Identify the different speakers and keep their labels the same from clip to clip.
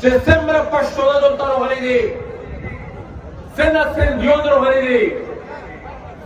Speaker 1: че семра паштона до таро халиди сена сендион ро халиди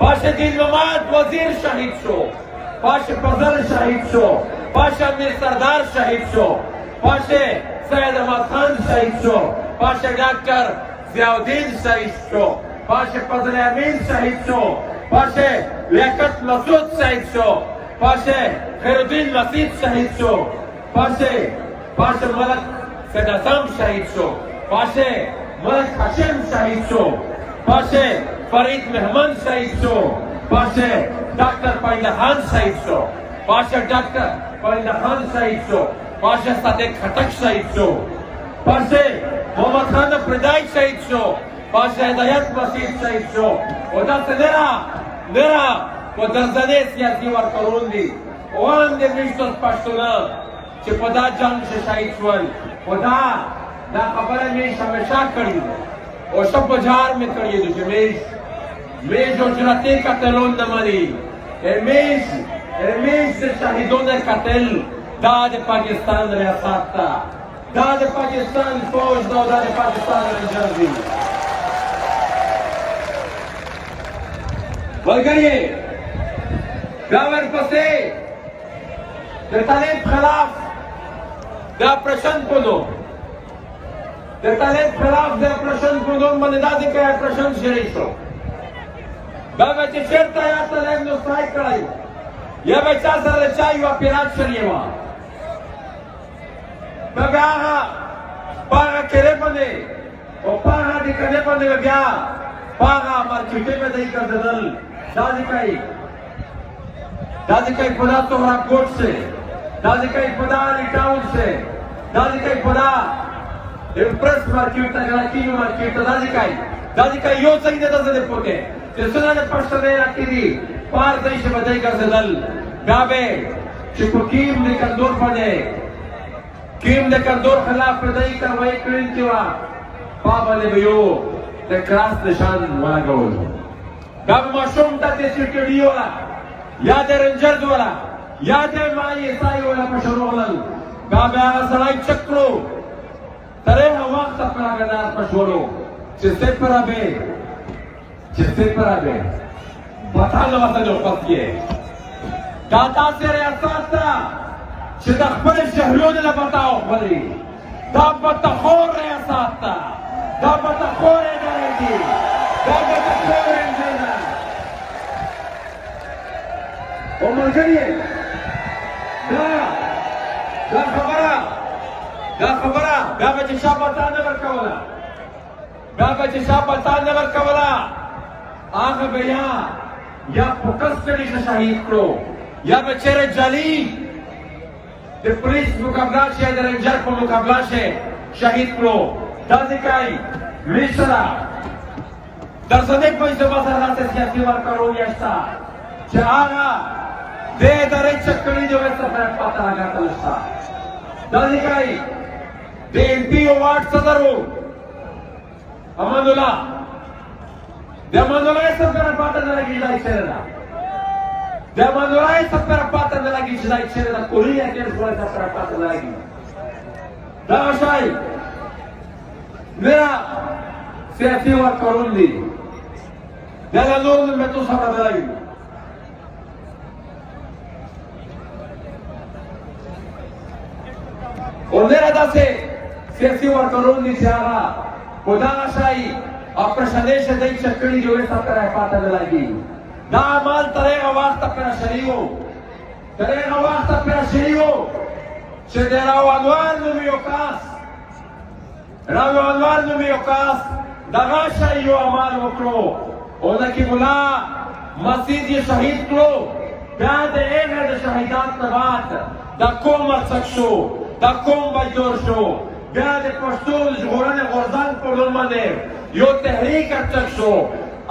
Speaker 1: پاشه دین محمد وزیر شهید شو، پاشه فضل شهید شو، پاشه امیر سردار شهید شو، پاشه سید احمد خان شهید شو، پاشه ڈاکٹر ضیاءالدین شهید شو، پاشه فضل امین شهید شو، پاشه لیاقت مسعود شهید شو، پاشه خیرالدین مسیح شهید شو، پاشه ملک سید اعظم شهید شو، پاشه ملک هاشم شهید شو، پاشه فرید مهمن شهید شو، پاشه ڈاکٹر پائندہ خان شهید شو، پاشه ڈاکٹر پائندہ خان شهید شو، پاشه صادق خٹک شهید شو، پاشه محمد خان پردائی شهید شو، پاشه ہدایت مسیح شهید شو. و دا نرا و درزنه سیاسی ورکرون دی وان دی میشتوس پشتونان چه پدا جنگ شهید شوال و دا خبره میش ہمیشہ کری و شب بجار میں کری دو چه میش اجرتی قتلون نمانی میش شهیدون قتل داد پاکستان ریاست تا داد پاکستان فوج دا داد پاکستان رنجر دی بلگریے گاور پسے در طالب خلاف دا پرشن کنو در طالب خلاف دا پرشن کنو من دا دی که پرشن شریف شو گاور چی شرطا یا طالب نستائی کرائی یا بچا سر رچائی و پیرات شریفا گاور آغا پاگا کرے پنے و پاگا دی کرے پنے بیا پاگا مارکیٹے میں دائی کر دل دادی کئی پدا توہرا کوٹ سے دادی کئی پدا علی ٹاؤن سے دادی کئی پدا امپریس مارکیٹ تا گراکینو مارکیٹ تا دادی کئی یو سایی دیتا زده پوکے جسنا نے پشتا دے رکھی دی پار دای سے بدائی کر زدل گابے چکو کیم دے کر دور پڑے کیم دے کر دور خلاف بدائی کر وئی کرن کیوا پابا لے بیو دے کراس نشان وانا گول گاب معشوم تا تے سیکڑی والا یاد رنجر والا یاد مائی عیسائی والا پشروغلل گاب آغا سرائی چکرو ترے وقت اپنا گدار پشورو چسے پر آبے بتا لو واسا جو پس یہ داتا سے ریاست تا چھ دخبر شہریوں نے بتاؤ بلی دا بتخور ریاست تا دا بتخور ادارے دی دا بتخور انجینا او ملگریے دا خبرہ بیا بچی شاہ بتا نبر کولا بیا بچی شاہ بتا نبر کولا آگا بیا یا پکس کری شہید کرو یا بچیر جالی دے پولیس مقابلہ شے دے رنجر کو مقابلہ شے شہید کرو دا دکائی میشرہ در صدق کوئی زبا سرحا سے سیاسی ورکروں یشتا چھ آگا دے دارے چکڑی جو ویسا فرق پاتا لگا تلشتا دا دکائی دے امپی وارڈ صدرو امان اللہ دے امان اللہ ایسا پر پاتا نلگی جائی چیرے دا دے امان اللہ ایسا پر پاتا نلگی جائی چیرے دا کولی ہے کیرس بڑا ایسا پر پاتا نلگی دا آشائی میرا سیاسی ورکرون دی دیلا نور میں تو سبا دلائی اور میرا دا سے سیاسی ورکرون دی سیارا خدا آشائی اپرشنیش دی چکڑی جو ایسا پر پاتا دلائی دا عمال تریغ واسطا پر شریعو تریغ واسطا پر شریعو چه دی راو انوار نمیو کاس راو انوار نمیو کاس دا غاشائی یو عمال وکرو اونکی ملا مسجد یہ شہید کرو بیاد ایغر دا شہیدات نبات دا کوم مرسک شو دا کوم بجدور شو بیاد پشتون جغورن غرزان پردون منے یو تحریک ارچک شو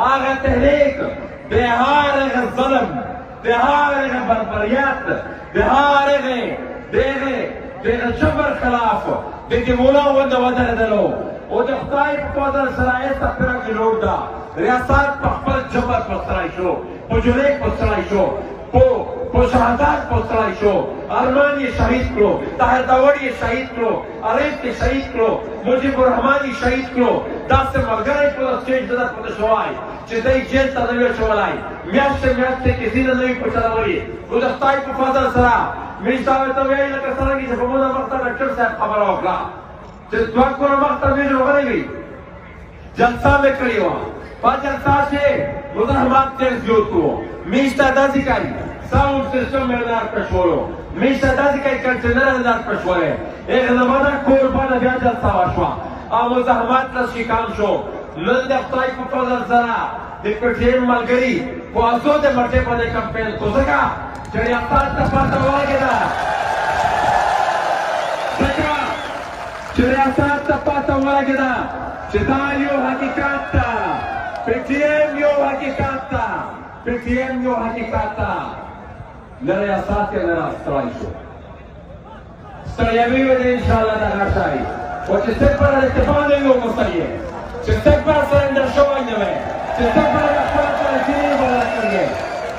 Speaker 1: آغا تحریک بہار اغا ظلم بہار اغا بربریات بہار اغا جبر خلاف دیکھ مولا وند ودر دلو او د خدای په قدر سره ایسا پیرا کی لوڑ دا ریاست په خپل جبر پسرائی شو په جولیک پسرائی شو په شهادت پسرائی شو ارمان یہ شہید کرو طاہر داوڑ یہ شہید کرو عریف یہ شہید کرو مجیب الرحمان یہ شہید کرو داسې ملګری په سټیج دته پته شوی چې دی جیل ته نه وي اچولی میاشتې کیسې نه وي پچلولي نو د خدای په فضل سره میر صاحب ته وایي لکه څرنګه چې په موږ مخته ډاکټر صاحب خبره وکړه چې دوه کونه مخته میر وغلی وي جلسه مې کړې وه په جلسه کې مزاحمات ډېر زیات وو میر ته داسې کوي ساوند سیسټم مې نار پرشولو میر ته داسې کوي کنټینر یې نار پرشولی هغه زمانه کوربانه بیا جلسه وشوه او مزاحمات له شکام شو نن د خدای په فضل سره د پټیم ملګري په اسو د مرټې باندې کمپین کو ځکه چې ریاست ته پته ولګېده ځکه چې ریاست ته پته ولګېده چې دا یو حقیقت ده پټیم یو حقیقت ده پټیم یو حقیقت ده له ریاست یې نه راستړی شو ستړیاوي به دې انشاءالله دغه شی و چې څوک پر اتفاق نه وي ومستیې چې څوک پر سرنډر شوی نه وي چې څوک پر خپله ترکیب بدله کړې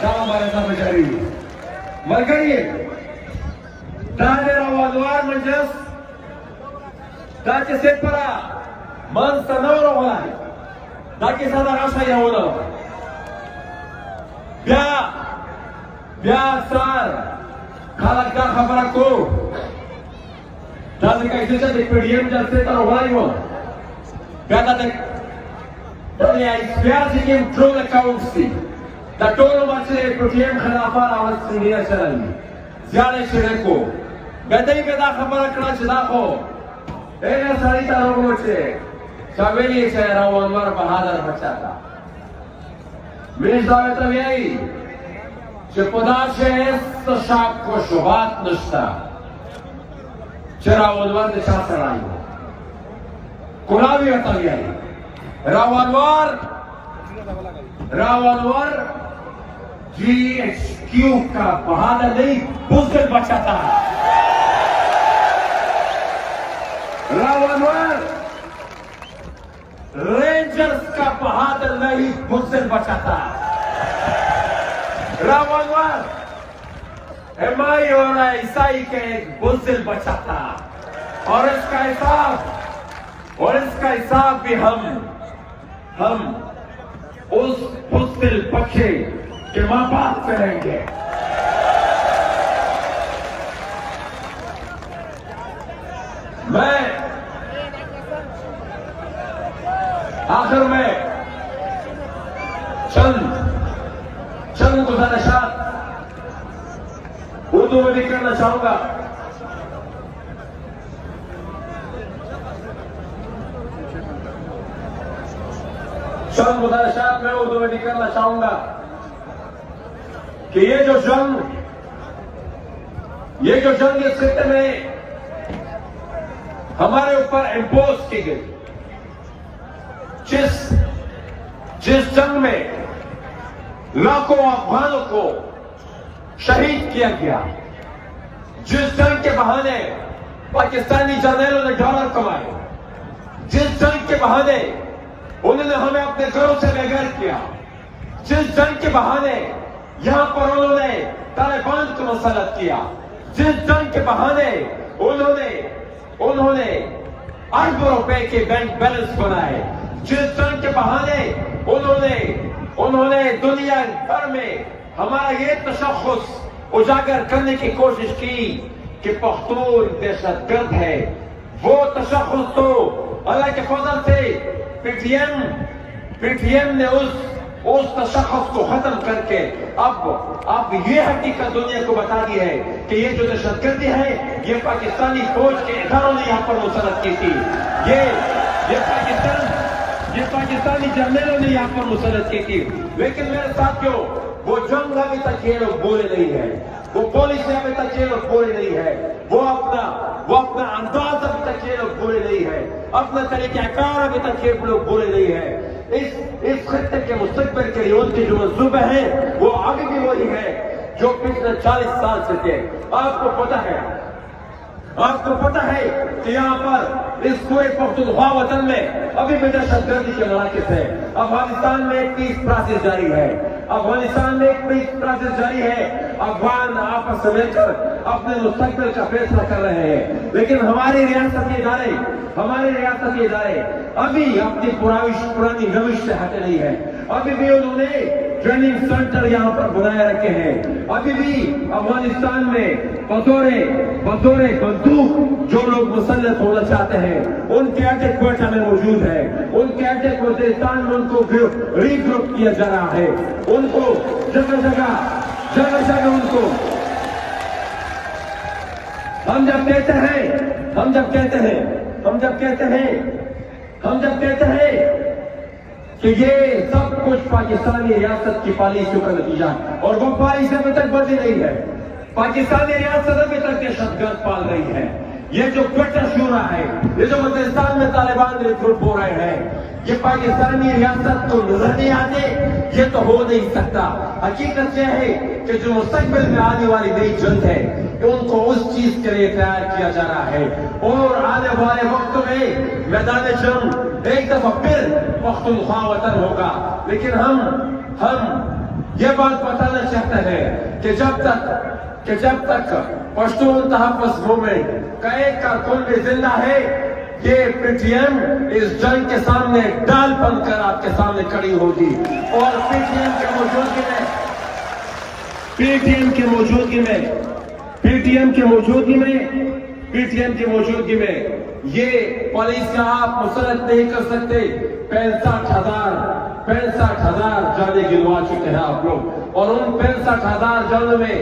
Speaker 1: دا مبارزه به جاري وي ملګري دا د روانوار مجلس دا چې څوک پر منځ ته نه ورغلی دا کیسه دغه شی راونه بیا سر خلک دا خبره کو دا ځکه چې د پی ډي ایم جلسې ته راغلی وم بیا دا د ایکسپیرسي کې ټول اکاونټس دي دا ټول عمر چې د پی ډي ایم خلافان اول سینډیا چلوي زیان یې شریک و بیا دوی بیا دا خبره کړه چې دا خو هغه سړي ته راغلو چې چا ویلي چې راونور بهادر بچا ده میر صاحب ته وایي چې په داسې هېڅ شک و شبهات نشته چې راونور د چا سړی و کلاوی ورته وایي راونور GHQ کا بہادر نہیں بزدل بچا تھا راونور رینجرز کا بہادر نہیں بزدل بچا تھا راونور ایم-آئی اور عیسائی کے ایک بزدل بچا تھا اور اس کا حساب بھی ہم اس بزدل بچے کے ماں باپ کریں گے میں آخر میں چند گزارشات اردو میں بھی کرنا چاہوں گا چند گزارشات میں اردو میں بھی کرنا چاہوں گا کہ یہ جو جنگ اس خطے میں ہمارے اوپر امپوز کی گئی جس جنگ میں لاکھوں افغانوں کو شہید کیا گیا جس جنگ کے بہانے پاکستانی جرنیلوں نے ڈالر کمائے جس جنگ کے بہانے انہوں نے ہمیں اپنے گھروں سے بے گھر کیا جس جنگ کے بہانے یہاں پر انہوں نے طالبان کو مسلط کیا جس جنگ کے بہانے انہوں نے اربوں روپے کے بینک بیلنس بنائے جس جنگ کے بہانے انہوں نے دنیا بھر میں ہمارا یہ تشخص اجاگر کرنے کی کوشش کی کہ پختون دہشت گرد ہے وہ تشخص تو اللہ کے فضل سے پی ٹی ایم نے اس تشخص کو ختم کر کے اب یہ حقیقت دنیا کو بتا دی ہے کہ یہ جو دہشت گردی ہے یہ پاکستانی فوج کے اداروں نے یہاں پر مسلط کی تھی یہ پاکستانی جرنیلوں نے یہاں پر مسلط کی تھی لیکن میرے ساتھیوں وہ جنگ ابھی تک یہ لوگ بولے نہیں ہے وہ پالیسی ابھی تک یہ لوگ بولے نہیں ہے وہ اپنا انداز ابھی تک یہ لوگ بولے نہیں ہے اپنا طریقہ کار ابھی تک یہ لوگ بولے نہیں ہے اس خطے کے مستقبل کے لیے ان کے جو منصوبے ہیں وہ آگے بھی وہی ہے جو پچھلے 40 سال سے تھے آپ کو پتہ ہے کہ یہاں پر اس پورے پختونخوا وطن میں ابھی بھی دہشت گردی کے مراکز ہے افغانستان میں ایک پیس پروسیس جاری ہے افغان آپس میں مل کر اپنے مستقبل کا فیصلہ کر رہے ہیں لیکن ہماری ریاستی ادارے
Speaker 2: ہمارے ریاستی ادارے ابھی اپنی پرانی روش سے ہٹے نہیں ہے. ابھی بھی انہوں نے ٹریننگ سینٹر یہاں پر بنائے رکھے ہیں. ابھی بھی افغانستان میں بطور بندوق جو لوگ مسلط ہونا چاہتے ہیں ان کے اٹیک کوئٹہ میں موجود ہے. ان کے اٹیک وزیرستان میں ان کو ریگروپ کیا جا رہا ہے. ان کو جگہ جگہ ان کو ہم جب کہتے ہیں کہ یہ سب کچھ پاکستانی ریاست کی پالیسیوں کا نتیجہ ہے اور وہ پالیسی ابھی تک بدلی نہیں ہے. پاکستانی ریاست ابھی تک دہشت گرد پال رہی ہے. یہ جو کوئٹہ شورا ہے, یہ جو وزیرستان میں طالبان ریکروٹ ہو رہے ہیں, یہ پاکستانی ریاست کو نظر نہیں آتے. یہ تو ہو نہیں سکتا. حقیقت یہ ہے کہ جو مستقبل میں آنے والی نئی جنگ ہے ان کو اس چیز کے لیے تیار کیا جا رہا ہے اور آنے والے وقت میں میدان جنگ ایک دفعہ پھر پختونخوا وطن ہوگا. لیکن ہم یہ بات بتانا چاہتے ہیں کہ جب تک پشتون تحفظ موومنٹ کا ایک کارکن بھی زندہ ہے, یہ پی ٹی ایم اس جنگ کے سامنے ڈال بن کر آپ کے سامنے کھڑی ہوگی. اور پی ٹی ایم کی موجودگی میں یہ پالیسیاں آپ مسلط نہیں کر سکتے. 65,000 جانے گنوا چکے ہیں آپ لوگ, اور ان 65,000 جانوں میں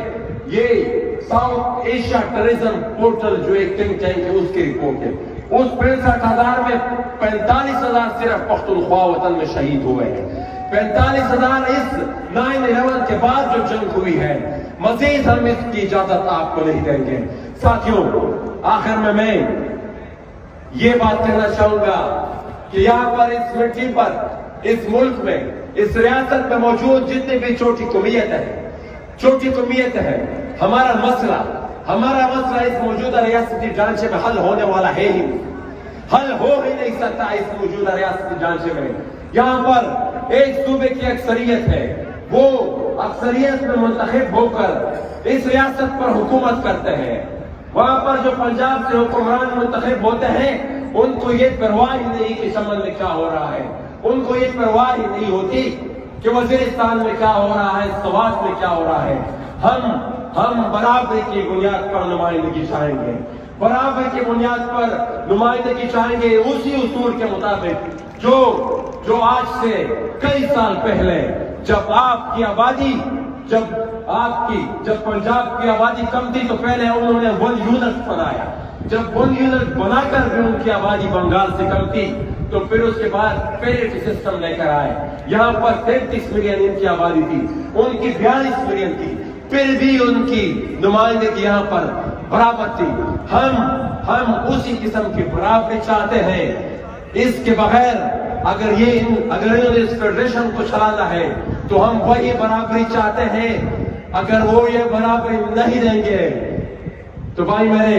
Speaker 2: یہ ساؤتھ ایشیا ٹورزم پورٹل جو ایک تھنک ٹینک ہے اس کی رپورٹ ہے. اس 65,000 میں 45,000 صرف پختونخوا وطن میں شہید ہوئے ہیں. 45,000 اس 9/11 کے بعد جو جنگ ہوئی ہے. مزید ہم اس کی اجازت آپ کو نہیں دیں گے. ساتھیوں, آخر میں یہ بات کہنا چاہوں گا کہ یہاں پر اس مٹی پر, اس ملک میں, اس ریاست میں موجود جتنی بھی چھوٹی قومیت ہے, ہمارا مسئلہ اس موجودہ ریاستی ڈھانچے میں حل ہونے والا ہے ہی نہیں. حل ہو ہی نہیں سکتا اس موجودہ ریاستی ڈھانچے میں. یہاں پر ایک صوبے کی اکثریت ہے, وہ اکثریت میں منتخب ہو کر اس ریاست پر حکومت کرتے ہیں. وہاں پر جو پنجاب سے حکمران منتخب ہوتے ہیں ان کو یہ پرواہ ہی نہیں کہ شمال میں کیا ہو رہا ہے. ان کو یہ پرواہ ہی نہیں ہوتی کہ وزیرستان میں کیا ہو رہا ہے, سوات میں کیا ہو رہا ہے. ہم برابری کی بنیاد پر نمائندگی چاہیں گے. برابری کی بنیاد پر نمائندگی چاہیں گے اسی اصول کے مطابق جو آج سے کئی سال پہلے جب پنجاب کی آبادی کم تھی تو پہلے انہوں نے 1 یونٹ بنایا. جب 1 یونٹ بنا کر بھی ان کی آبادی بنگال سے کم تھی تو پھر اس کے بعد پیرٹی سسٹم لے کر آئے. یہاں پر 33 ملین ان کی آبادی تھی, ان کی 42 ملین تھی, پھر بھی ان کی نمائندگی یہاں پر برابر تھی. ہم اسی قسم کی برابری چاہتے ہیں. اس کے بغیر اگر انہوں نے اس فیڈریشن کو چلانا ہے تو ہم وہی برابری چاہتے ہیں. اگر وہ یہ برابری نہیں دیں گے تو بھائی میرے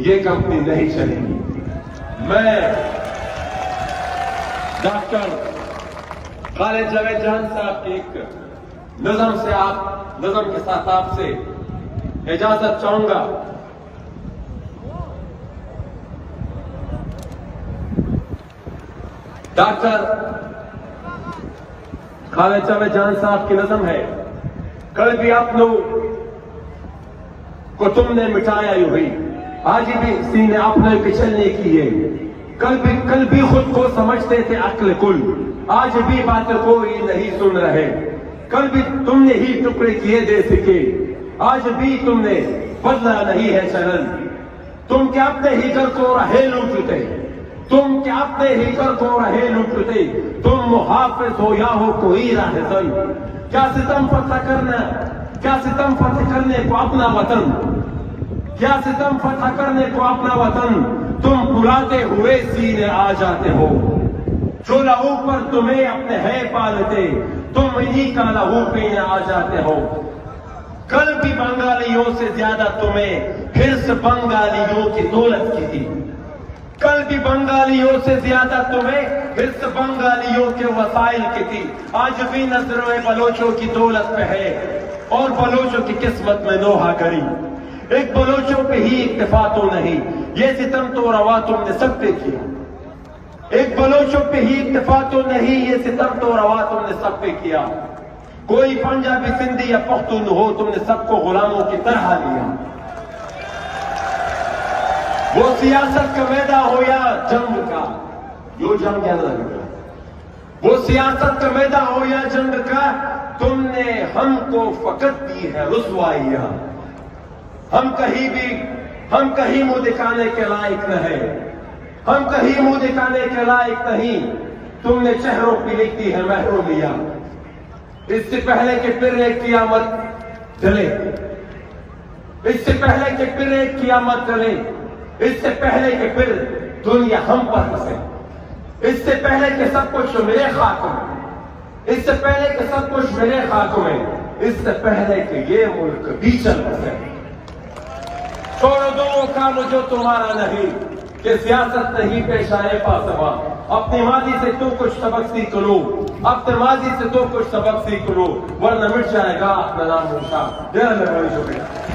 Speaker 2: یہ کمپنی نہیں چلے گی. میں ڈاکٹر خالد جاوید جان صاحب کی ایک نظم کے ساتھ آپ سے اجازت چاہوں گا. ڈاکٹر خالد جاوید جان صاحب کی نظم ہے. کل بھی اپنوں کو تم نے مٹایا یوں ہی, آج بھی سینے اپنے پچھلنے کیے. کل بھی خود کو سمجھتے تھے عقل کل, آج بھی باتیں کوئی نہیں سن رہے. کل بھی تم نے ہی ٹکڑے کیے دے سکے, آج بھی تم نے بدلا نہیں ہے چلن. تم کیا اپنے ہی گھر کو رہے لوٹتے, تم محافظ ہو یا ہو کوئی راہزن. کیا ستم فتح کرنے کو اپنا وطن, تم بلاتے ہوئے سینے آ جاتے ہو. جو لہو پر تمہیں اپنے ہے پالتے, تم انہی کا لہو پینے آ جاتے ہو. کل بھی بنگالیوں سے زیادہ تمہیں حرص بنگالیوں کی دولت کی تھی. کل بھی بنگالیوں سے زیادہ تمہیں حرص بنگالیوں کے وسائل کی تھی. آج بھی نظریں بلوچوں کی دولت پہ ہے اور بلوچوں کی قسمت میں نوحہ گری. ایک بلوچوں پہ ہی اکتفا تو نہیں، یہ ستم تو روا تم نے سب پہ کیا۔ ایک بلوچوں پہ ہی اکتفا تو نہیں، یہ ستم تو روا تم نے سب پہ کیا۔ کوئی پنجابی، سندھی یا پختون ہو، تم نے سب کو غلاموں کی طرح لیا۔ وہ سیاست کا میدان ہو یا جنگ کا، جو جنگ یا لگ گیا، وہ سیاست کا میدان ہو یا جنگ کا، تم نے ہم کو فقط دی ہے رسوائیاں۔ ہم کہیں منہ دکھانے کے لائق نہیں، ہم کہیں منہ دکھانے کے لائق نہیں، تم نے چہروں پہ لکھتی ہے محرومیاں۔ اس سے پہلے کہ پھر ایک قیامت چلے، اس سے پہلے کہ پھر ایک قیامت چلے، اس سے پہلے کہ پھر دنیا ہم پر بسے، اس سے پہلے کہ سب کچھ میرے خاک میں، اس سے پہلے کہ سب کچھ میرے خاک میں، اس سے پہلے کہ یہ ملک بھی چل بسے۔ چھوڑو دو وہ کام جو تمہارا نہیں، کہ سیاست نہیں پیش آئے پاسباں۔ اپنی ماضی سے تو کچھ سبق سیکھ لو، اپنے ماضی سے تو کچھ سبق سیکھ لو، ورنہ مٹ جائے گا اپنا نام نشان۔ میرا بڑی شکریہ۔